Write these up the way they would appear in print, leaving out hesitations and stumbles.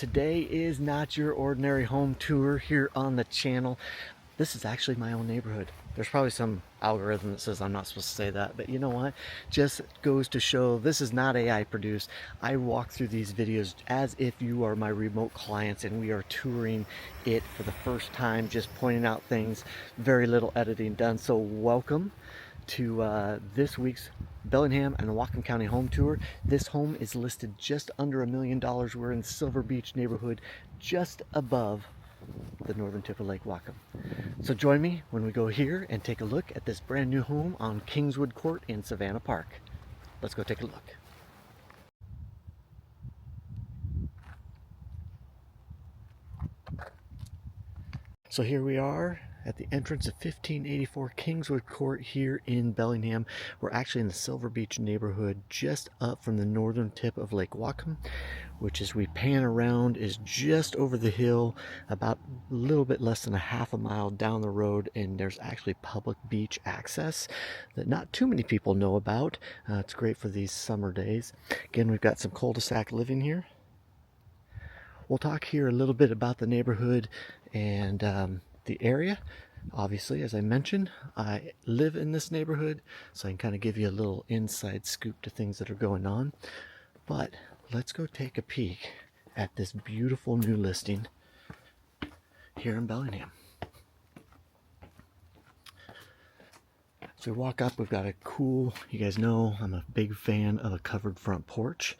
Today is not your ordinary home tour here on the channel. This is actually my own neighborhood. There's probably some algorithm that says I'm not supposed to say that, but you know what? Just goes to show this is not AI produced. I walk through these videos as if you are my remote clients and we are touring it for the first time, just pointing out things, very little editing done. So welcome to this week's Bellingham and Whatcom County home tour. This home is listed just under $1 million. We're in Silver Beach neighborhood, just above the northern tip of Lake Whatcom. So join me when we go here and take a look at this brand new home on Kingswood Court in Savannah Park. Let's go take a look. So here we are at the entrance of 1584 Kingswood Court here in Bellingham. We're actually in the Silver Beach neighborhood, just up from the northern tip of Lake Whatcom, which as we pan around is just over the hill, about a little bit less than a half a mile down the road, and there's actually public beach access that not too many people know about. It's great for these summer days. Again, we've got some cul-de-sac living here. We'll talk here a little bit about the neighborhood and the area. Obviously, as I mentioned, I live in this neighborhood, so I can kind of give you a little inside scoop to things that are going on. But let's go take a peek at this beautiful new listing here in Bellingham. So we walk up, we've got a cool, you guys know I'm a big fan of a covered front porch.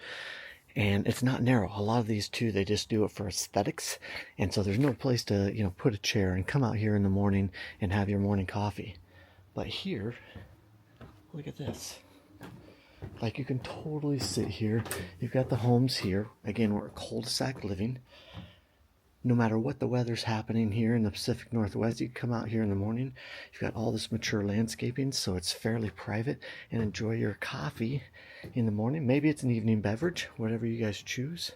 And it's not narrow. A lot of these too, they just do it for aesthetics. And so there's no place to, put a chair and come out here in the morning and have your morning coffee. But here, look at this. Like, you can totally sit here. You've got the homes here. Again, we're cul-de-sac living. No matter what the weather's happening here in the Pacific Northwest, you can come out here in the morning. You've got all this mature landscaping, so it's fairly private, and enjoy your coffee in the morning. Maybe it's an evening beverage, whatever you guys choose.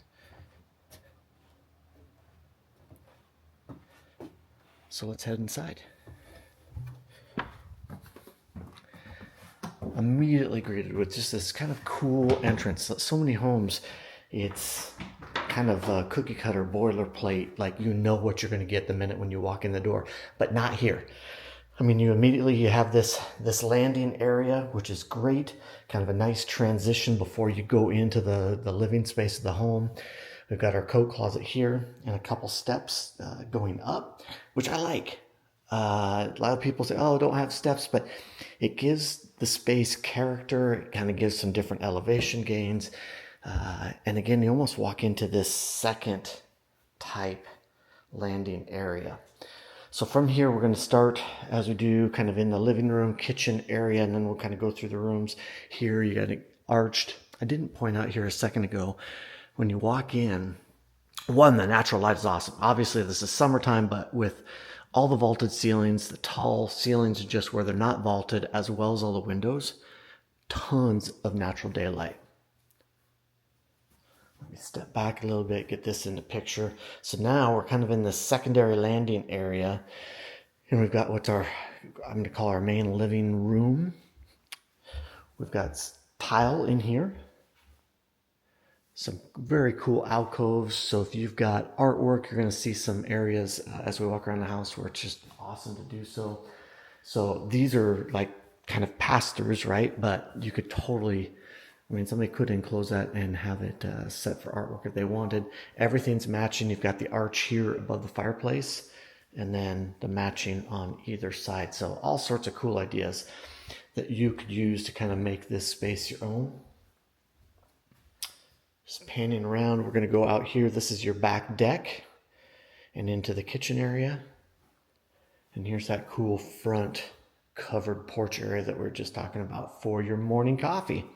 So let's head inside. Immediately greeted with just this kind of cool entrance. So many homes, it's kind of a cookie cutter boilerplate, like you know what you're going to get the minute when you walk in the door, but not here. I mean, you have this landing area, which is great, kind of a nice transition before you go into the living space of the home. We've got our coat closet here and a couple steps going up, which I like. A lot of people say, oh, don't have steps, but it gives the space character. It kind of gives some different elevation gains. And again, you almost walk into this second type landing area. So from here, we're going to start, as we do, kind of in the living room, kitchen area, and then we'll kind of go through the rooms. Here, you got it arched. I didn't point out here a second ago, when you walk in, one, the natural light is awesome. Obviously, this is summertime, but with all the vaulted ceilings, the tall ceilings are just where they're not vaulted, as well as all the windows, tons of natural daylight. Let me step back a little bit, get this in the picture. So now we're kind of in the secondary landing area. And we've got I'm going to call our main living room. We've got tile in here. Some very cool alcoves. So if you've got artwork, you're going to see some areas as we walk around the house where it's just awesome to do so. So these are like kind of pass-throughs, right? But you could totally... somebody could enclose that and have it set for artwork if they wanted. Everything's matching. You've got the arch here above the fireplace and then the matching on either side. So all sorts of cool ideas that you could use to kind of make this space your own. Just panning around, we're going to go out here. This is your back deck and into the kitchen area. And here's that cool front covered porch area that we we're just talking about for your morning coffee.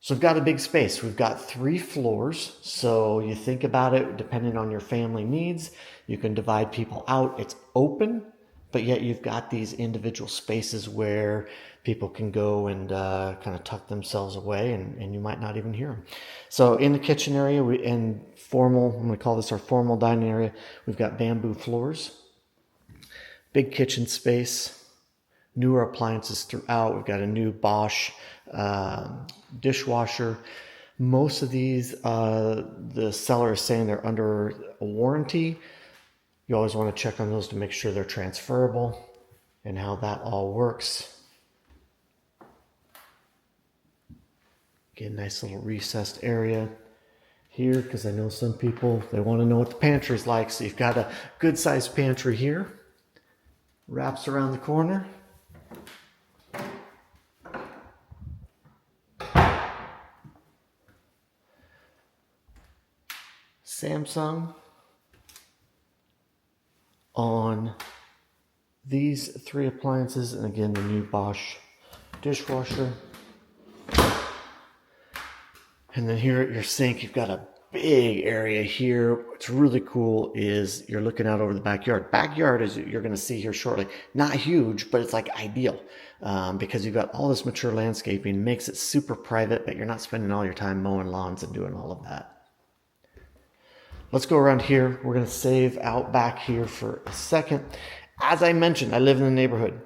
So we've got a big space. We've got 3 floors. So you think about it, depending on your family needs, you can divide people out. It's open, but yet you've got these individual spaces where people can go and kind of tuck themselves away, and you might not even hear them. So in the kitchen area, I'm going to call this our formal dining area. We've got bamboo floors, big kitchen space, newer appliances throughout. We've got a new Bosch dishwasher, Most of these, the seller is saying they're under a warranty. You always want to check on those to make sure they're transferable and how that all works. Get a nice little recessed area here, because I know some people, they want to know what the pantry's like. So you've got a good sized pantry here. Wraps around the corner. Samsung on these 3 appliances, and again the new Bosch dishwasher. And then here at your sink, you've got a big area here. What's really cool is you're looking out over the backyard. Backyard, as you're going to see here shortly, not huge, but it's like ideal because you've got all this mature landscaping, makes it super private, but you're not spending all your time mowing lawns and doing all of that. Let's go around here. We're going to save out back here for a second. As I mentioned, I live in the neighborhood.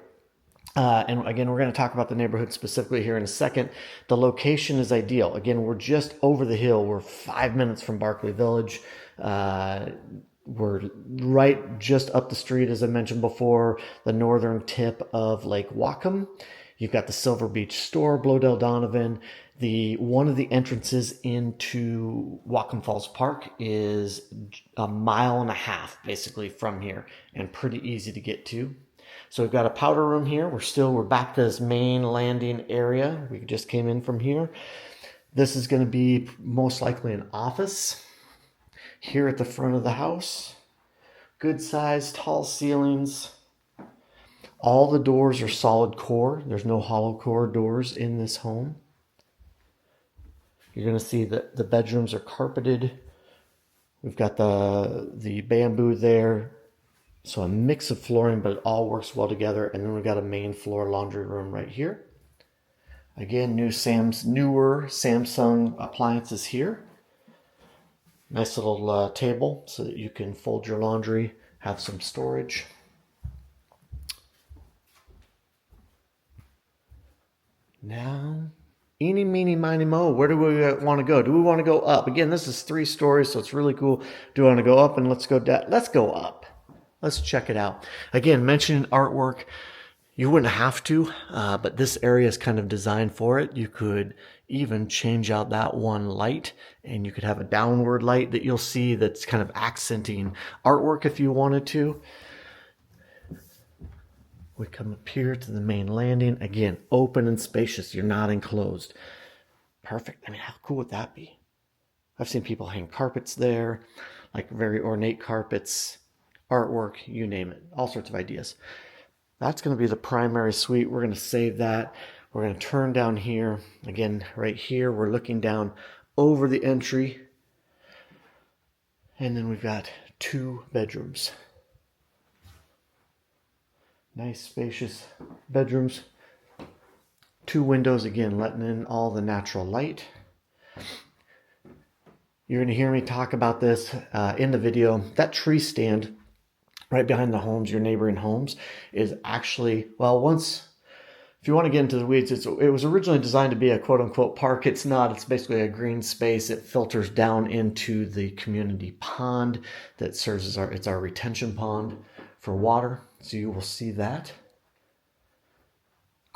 And again, we're going to talk about the neighborhood specifically here in a second. The location is ideal. Again, we're just over the hill. We're 5 minutes from Barkley Village. We're right just up the street, as I mentioned before, the northern tip of Lake Whatcom. You've got the Silver Beach store, Blodell Donovan. One of the entrances into Whatcom Falls Park is a mile and a half basically from here, and pretty easy to get to. So we've got a powder room here. We're back to this main landing area. We just came in from here. This is going to be most likely an office here at the front of the house. Good size, tall ceilings. All the doors are solid core. There's no hollow core doors in this home. You're going to see that the bedrooms are carpeted. We've got the bamboo there. So a mix of flooring, but it all works well together. And then we've got a main floor laundry room right here. Again, newer Samsung appliances here. Nice little table so that you can fold your laundry, have some storage. Now, eeny, meeny, miny, mo, where do we want to go? Do we want to go up? Again, this is 3 stories, so it's really cool. Do we want to go up? And let's go down. Let's go up. Let's check it out. Again, mentioning artwork, you wouldn't have to, but this area is kind of designed for it. You could even change out that one light, and you could have a downward light that you'll see that's kind of accenting artwork if you wanted to. We come up here to the main landing. Again, open and spacious. You're not enclosed. Perfect. I mean, how cool would that be? I've seen people hang carpets there, like very ornate carpets. Artwork, you name it, all sorts of ideas. That's going to be the primary suite. We're going to save that. We're going to turn down here. Again, right here, we're looking down over the entry. And then we've got 2 bedrooms. Nice, spacious bedrooms. 2 windows, again, letting in all the natural light. You're going to hear me talk about this in the video. That tree stand right behind the homes, your neighboring homes, is actually, well, if you want to get into the weeds, it was originally designed to be a quote-unquote park. It's not. It's basically a green space. It filters down into the community pond that serves as our retention pond for water. So you will see that.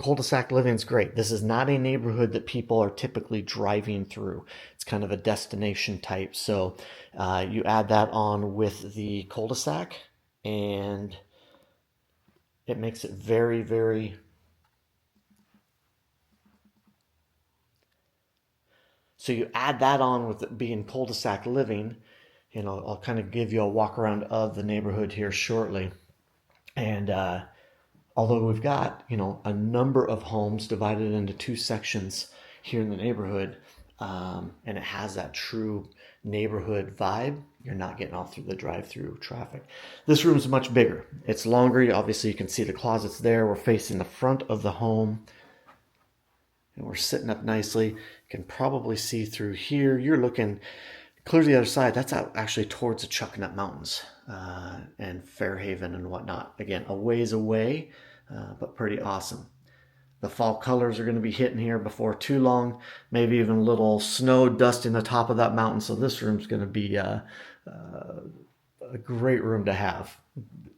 Cul-de-Sac living is great. This is not a neighborhood that people are typically driving through. It's kind of a destination type. So you add that on with the cul-de-sac, and it makes it very, very so you add that on with it being cul-de-sac living. You know, I'll kind of give you a walk around of the neighborhood here shortly. And although we've got, a number of homes divided into 2 sections here in the neighborhood, and it has that true neighborhood vibe, you're not getting all through the drive-through traffic. This room is much bigger. It's longer. Obviously, you can see the closets there. We're facing the front of the home, and we're sitting up nicely. You can probably see through here. You're looking clear to the other side. That's out actually towards the Chucknut Mountains and Fairhaven and whatnot. Again, a ways away, but pretty awesome. The fall colors are going to be hitting here before too long. Maybe even a little snow dusting the top of that mountain. So this room's going to be a great room to have.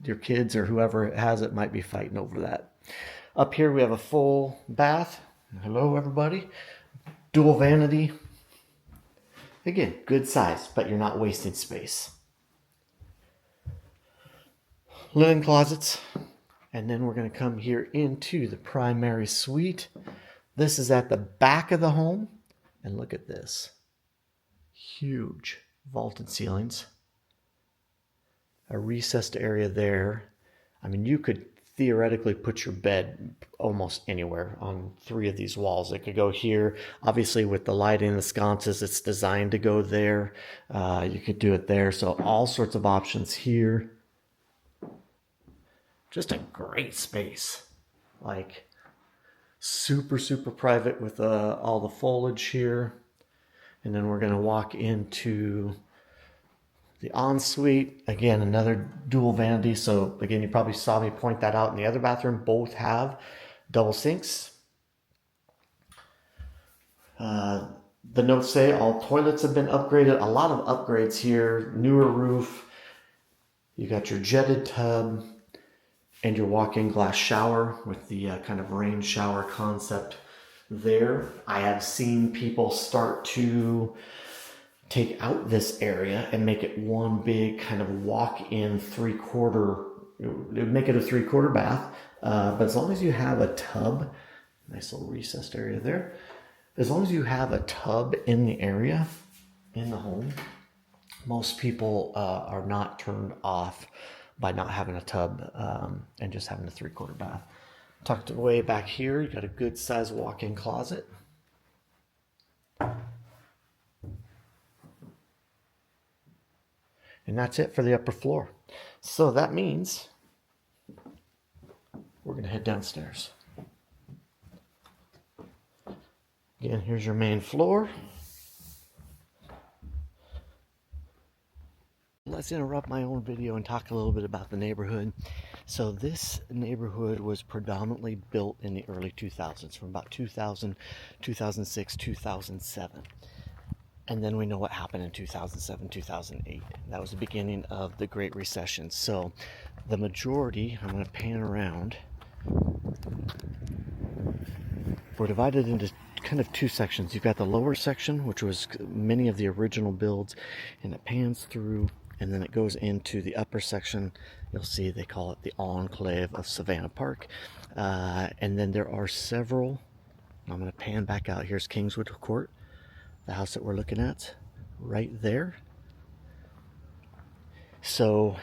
Your kids or whoever has it might be fighting over that. Up here we have a full bath. Hello everybody. Dual vanity. Again, good size, but you're not wasting space. Linen closets. And then we're going to come here into the primary suite. This is at the back of the home. And look at this. Huge vaulted ceilings. A recessed area there. I mean, you could theoretically put your bed almost anywhere on 3 of these walls. It could go here. Obviously, with the lighting and the sconces, it's designed to go there. You could do it there. So all sorts of options here. Just a great space. Like super, super private with all the foliage here. And then we're going to walk into the ensuite. Again, another dual vanity. So again, you probably saw me point that out in the other bathroom. Both have double sinks. The notes say all toilets have been upgraded. A lot of upgrades here. Newer roof. You got your jetted tub and your walk-in glass shower with the kind of rain shower concept there. I have seen people start to take out this area and make it one big kind of walk-in make it a 3/4 bath. But as long as you have a tub, nice little recessed area there. As long as you have a tub in the area, in the home, most people are not turned off by not having a tub and just having a 3/4 bath. Tucked away back here, you got a good size walk-in closet. And that's it for the upper floor. So that means we're going to head downstairs. Again, here's your main floor. Let's interrupt my own video and talk a little bit about the neighborhood. So this neighborhood was predominantly built in the early 2000s, from about 2000, 2006, 2007. And then we know what happened in 2007, 2008. That was the beginning of the Great Recession. So the majority, I'm going to pan around, we're divided into kind of 2 sections. You've got the lower section, which was many of the original builds, and it pans through, and then it goes into the upper section. You'll see they call it the enclave of Savannah Park. And then there are several. I'm going to pan back out. Here's Kingswood Court, the house that we're looking at right there. So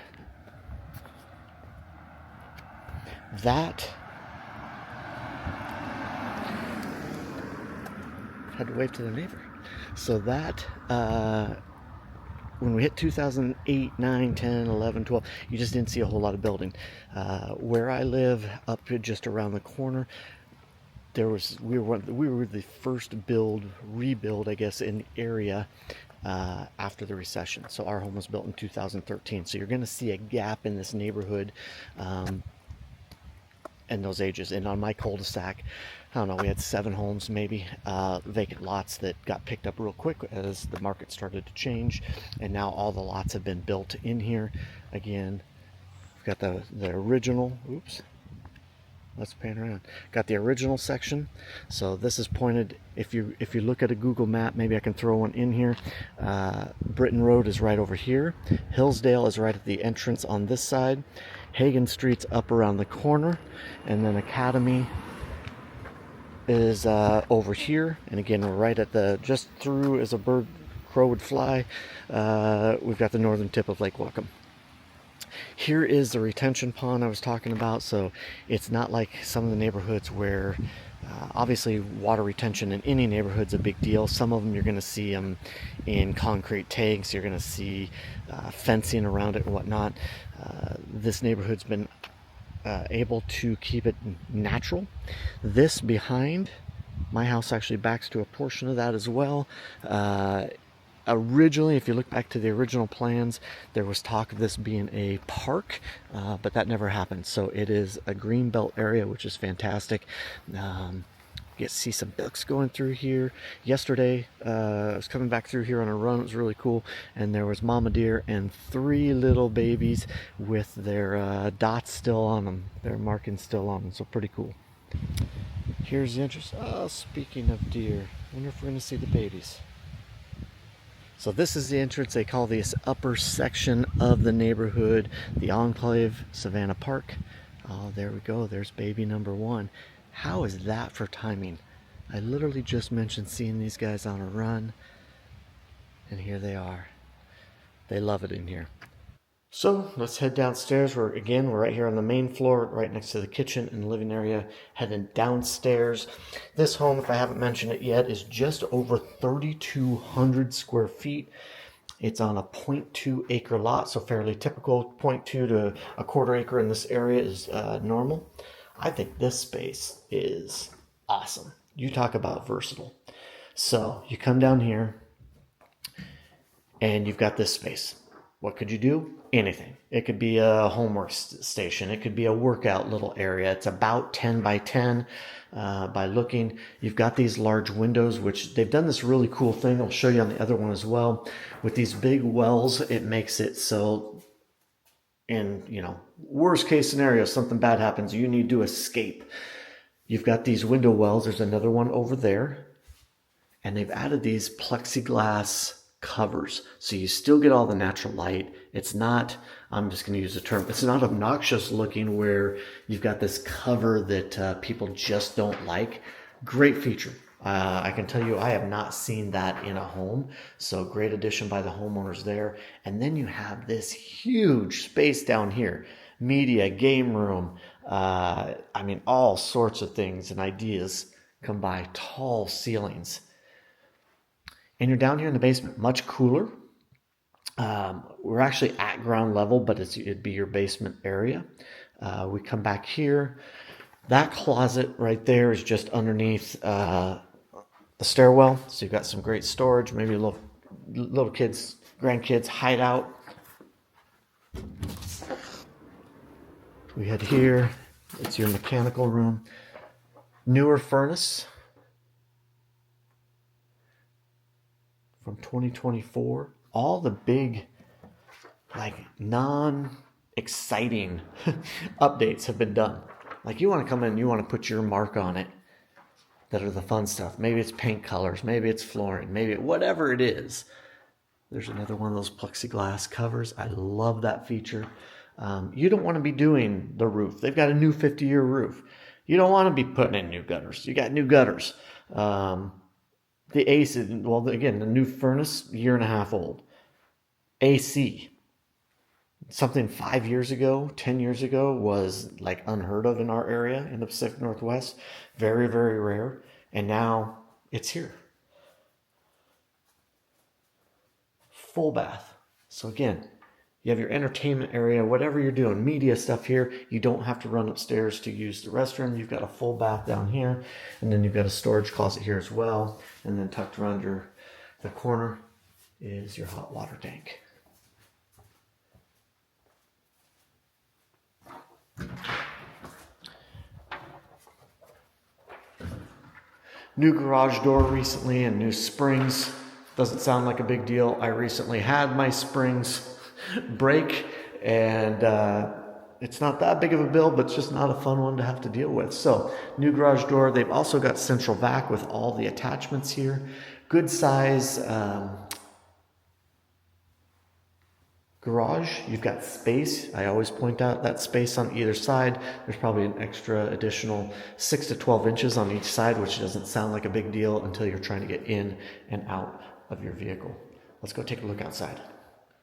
that, had to wave to the neighbor. So that when we hit 2008, 9, 10, 11, 12, you just didn't see a whole lot of building. Where I live, up just around the corner, we were the first rebuild, I guess, in the area after the recession. So our home was built in 2013. So you're going to see a gap in this neighborhood and those ages. And on my cul-de-sac, I don't know, we had 7 homes maybe, vacant lots that got picked up real quick as the market started to change, and now all the lots have been built in here. Again, we've got the original, oops, let's pan around. Got the original section. So this is pointed, if you look at a Google map, maybe I can throw one in here. Britton Road is right over here. Hillsdale is right at the entrance on this side. Hagen Street's up around the corner, and then Academy is over here. And again, we're right at just through as a crow would fly. We've got the northern tip of Lake Whatcom. Here is the retention pond I was talking about. So it's not like some of the neighborhoods where obviously water retention in any neighborhood's a big deal. Some of them you're going to see them in concrete tanks. You're going to see fencing around it and whatnot. This neighborhood's been able to keep it natural. This behind my house actually backs to a portion of that as well. Originally, if you look back to the original plans, there was talk of this being a park, but that never happened. So it is a greenbelt area, which is fantastic. Get to see some ducks going through here. Yesterday, I was coming back through here on a run. It was really cool. And there was mama deer and 3 little babies with their dots still on them. Their markings still on them. So pretty cool. Here's the entrance. Oh, speaking of deer, I wonder if we're going to see the babies. So this is the entrance. They call this upper section of the neighborhood the Enclave Savannah Park. Oh, there we go. There's baby number 1. How is that for timing? I literally just mentioned seeing these guys on a run, and here they are. They love it in here. So let's head downstairs. We're right here on the main floor, right next to the kitchen and living area. Heading downstairs. This home, if I haven't mentioned it yet, is just over 3,200 square feet. It's on a 0.2 acre lot, so fairly typical. 0.2 to a quarter acre in this area is normal. I think this space is awesome. You talk about versatile. So you come down here and you've got this space. What could you do? Anything. It could be a homework station. It could be a workout little area. It's about 10 by 10 by looking. You've got these large windows, which they've done this really cool thing. I'll show you on the other one as well. With these big wells, it makes it so in, worst case scenario, something bad happens, you need to escape. You've got these window wells. There's another one over there. And they've added these plexiglass covers. So you still get all the natural light. It's not, I'm just going to use the term, it's not obnoxious looking where you've got this cover that people just don't like. Great feature. I can tell you I have not seen that in a home. So great addition by the homeowners there. And then you have this huge space down here. Media, game room, all sorts of things and ideas come by. Tall ceilings. And you're down here in the basement, much cooler. We're actually at ground level, but it'd be your basement area. We come back here. That closet right there is just underneath the stairwell. So you've got some great storage, maybe little kids, grandkids hide out. We head here. It's your mechanical room. Newer furnace from 2024. All the big, non-exciting updates have been done. You want to come in, you want to put your mark on it. That are the fun stuff. Maybe it's paint colors, maybe it's flooring, maybe whatever it is. There's another one of those plexiglass covers. I love that feature. You don't want to be doing the roof. They've got a new 50-year roof. You don't want to be putting in new gutters. You got new gutters. The AC, the new furnace, 1.5 years old. AC, something 5 years ago, 10 years ago was unheard of in our area in the Pacific Northwest. Very, very rare. And now it's here. Full bath. So again, you have your entertainment area, whatever you're doing, media stuff here. You don't have to run upstairs to use the restroom. You've got a full bath down here. And then you've got a storage closet here as well. And then tucked around the corner is your hot water tank. New garage door recently and new springs. Doesn't sound like a big deal. I recently had my springs break and it's not that big of a bill, but it's just not a fun one to have to deal with. So new garage door. They've also got central vac with all the attachments here. Good size garage. You've got space. I always point out that space on either side. There's probably an extra additional 6 to 12 inches on each side, which doesn't sound like a big deal until you're trying to get in and out of your vehicle. Let's go take a look outside.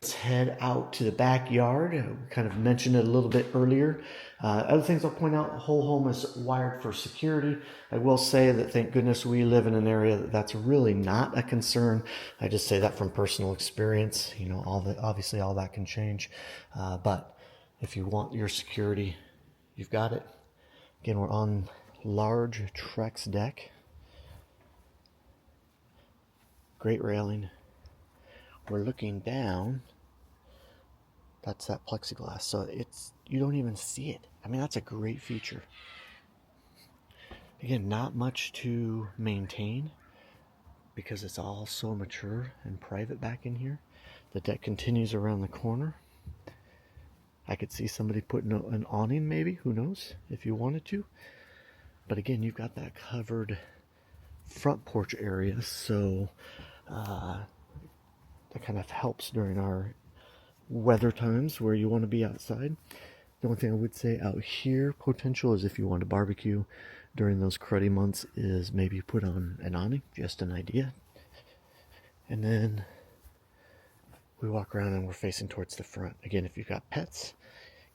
Let's head out to the backyard. We kind of mentioned it a little bit earlier. Other things I'll point out, the whole home is wired for security. I will say that thank goodness we live in an area that's really not a concern. I just say that from personal experience. Obviously all that can change. But if you want your security, you've got it. Again, we're on large Trex deck. Great railing. we're looking down. That's that plexiglass, so you don't even see it. I mean, that's a great feature. Again, not much to maintain because it's all so mature and private back in here. The deck continues around the corner. I could see somebody putting an awning, maybe, who knows, if you wanted to. But again, you've got that covered front porch area, so that kind of helps during our weather times where you want to be outside. The only thing I would say out here potential is if you want to barbecue during those cruddy months is maybe put on an awning, just an idea. And then we walk around and we're facing towards the front. Again, if you've got pets,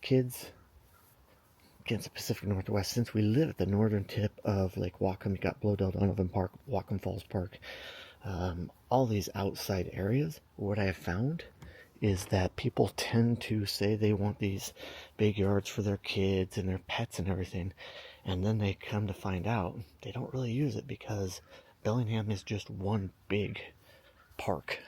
kids, against the Pacific Northwest, since we live at the northern tip of Lake Whatcom, you got Blowdell Donovan Park, Whatcom Falls Park, all these outside areas. What I have found is that people tend to say they want these big yards for their kids and their pets and everything, and then they come to find out they don't really use it because Bellingham is just one big park.